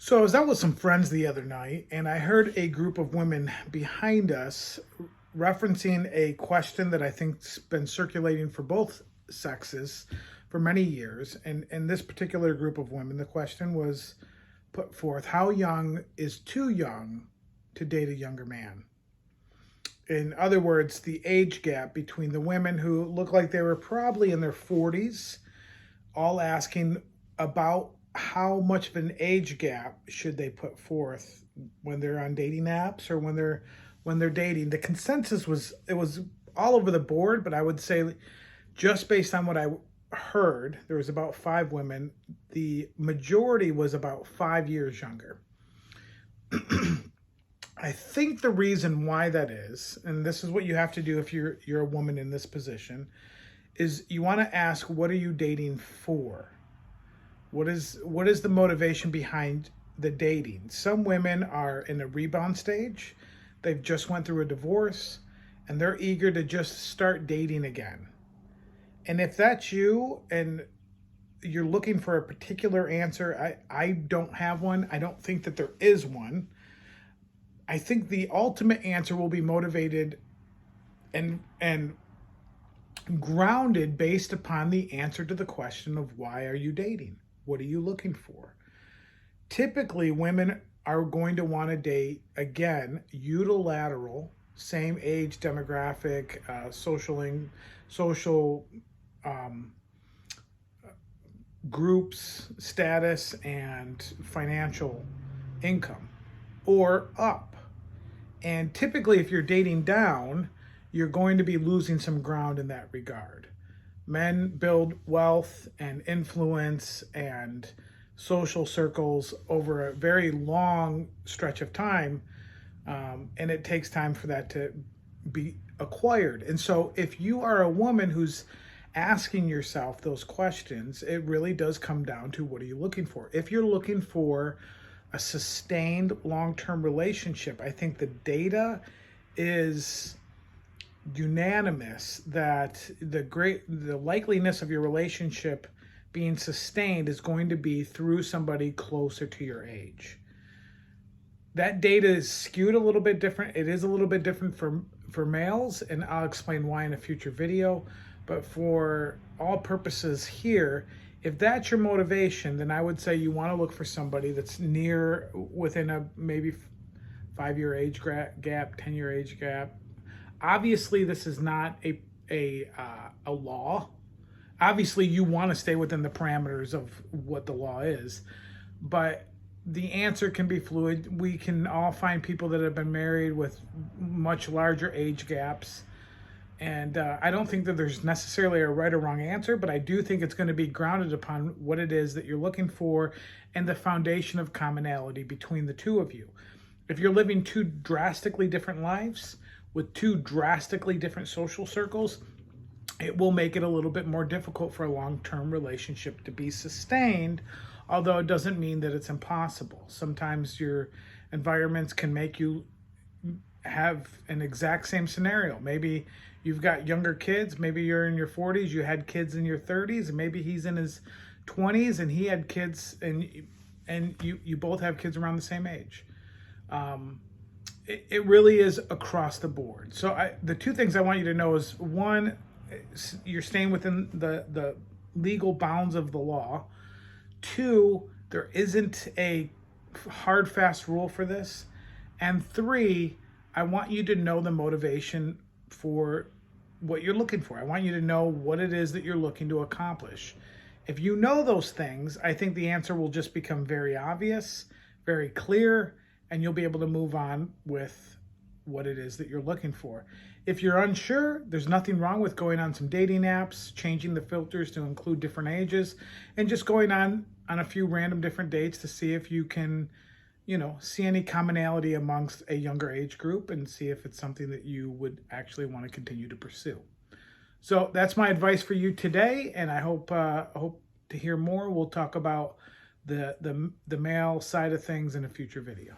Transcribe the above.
So I was out with some friends the other night and I heard a group of women behind us referencing a question that I think's been circulating for both sexes for many years. And in this particular group of women, the question was put forth, how young is too young to date a younger man? In other words, the age gap between the women who look like they were probably in their 40s, all asking about how much of an age gap should they put forth when they're on dating apps or when they're dating. The consensus was it was all over the board, but I would say just based on what I heard, there was about five women. The majority was about 5 years younger. I think the reason why that is, and this is what you have to do if you're a woman in this position, is you want to ask, what are you dating for? What is the motivation behind the dating? Some women are in a rebound stage. They've just went through a divorce and they're eager to just start dating again. And if that's you and you're looking for a particular answer, I don't have one. I don't think that there is one. I think the ultimate answer will be motivated and grounded based upon the answer to the question of why are you dating? What are you looking for? Typically, women are going to want to date, again, unilateral, same age demographic, social groups, status, and financial income, or up. And typically, if you're dating down, you're going to be losing some ground in that regard. Men build wealth and influence and social circles over a very long stretch of time, and it takes time for that to be acquired. And so if you are a woman who's asking yourself those questions, it really does come down to, what are you looking for? If you're looking for a sustained long-term relationship, I think the data is unanimous that the likeliness of your relationship being sustained is going to be through somebody closer to your age. That data is skewed a little bit different. It is a little bit different for males, and I'll explain why in a future video. But for all purposes here, if that's your motivation, then I would say you want to look for somebody that's within a maybe 5-year age gap, 10-year age gap. Obviously, this is not a law. Obviously, you want to stay within the parameters of what the law is, but the answer can be fluid. We can all find people that have been married with much larger age gaps. And I don't think that there's necessarily a right or wrong answer, but I do think it's going to be grounded upon what it is that you're looking for and the foundation of commonality between the two of you. If you're living two drastically different lives with two drastically different social circles, it will make it a little bit more difficult for a long-term relationship to be sustained, although it doesn't mean that it's impossible. Sometimes your environments can make you have an exact same scenario. Maybe you've got younger kids, maybe you're in your 40s, you had kids in your 30s, and maybe he's in his 20s and he had kids, and you both have kids around the same age. It really is across the board. So the two things I want you to know is, one, you're staying within the legal bounds of the law. Two, there isn't a hard, fast rule for this. And three, I want you to know the motivation for what you're looking for. I want you to know what it is that you're looking to accomplish. If you know those things, I think the answer will just become very obvious, very clear, and you'll be able to move on with what it is that you're looking for. If you're unsure, there's nothing wrong with going on some dating apps, changing the filters to include different ages, and just going on a few random different dates to see if you can, see any commonality amongst a younger age group and see if it's something that you would actually want to continue to pursue. So that's my advice for you today, and I hope to hear more. We'll talk about the male side of things in a future video.